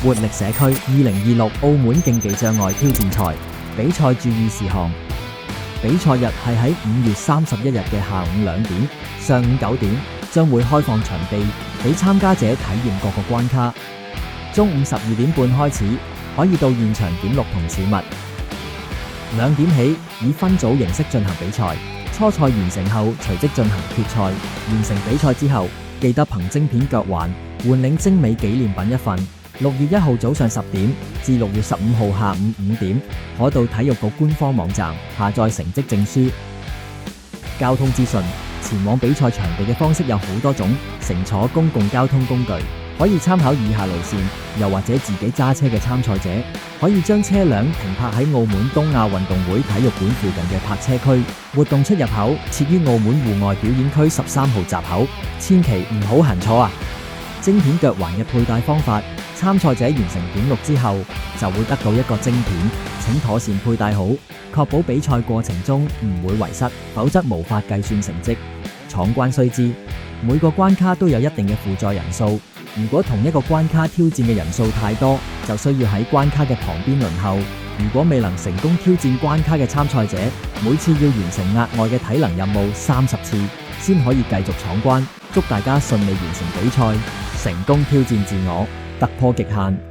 活力社區2026澳門競技障礙挑戰賽比賽注意事項。比賽日係喺5月31日嘅下午2點，上午9點將會開放場地俾參加者體驗各個關卡。中午12點半開始可以到現場檢錄同取物。2點起以分組形式進行比賽，初賽完成後隨即進行決賽。完成比賽之後，記得憑晶片腳環換領精美紀念品一份。6月1號早上10點至6月15號下午5點，可到體育局官方網站下載成績證書。交通資訊：前往比賽場地嘅方式有好多種，乘坐公共交通工具可以參考以下路線，又或者自己揸車嘅參賽者可以將車輛停泊喺澳門東亞運動會體育館附近嘅泊車區。活動出入口設於澳門戶外表演區13號閘口，千祈唔好行錯啊！晶片腳環嘅佩戴方法：參賽者完成檢錄之後就會得到一個晶片，請妥善佩戴好，確保比賽過程中唔會遺失，否則無法計算成績。闖關須知，每個關卡都有一定嘅輔助人數，如果同一個關卡挑戰嘅人數太多，就需要喺關卡嘅旁邊輪候。如果未能成功挑戰關卡嘅參賽者，每次要完成額外嘅體能任務30次，先可以繼續闖關。祝大家順利完成比賽，成功挑戰自我，突破極限。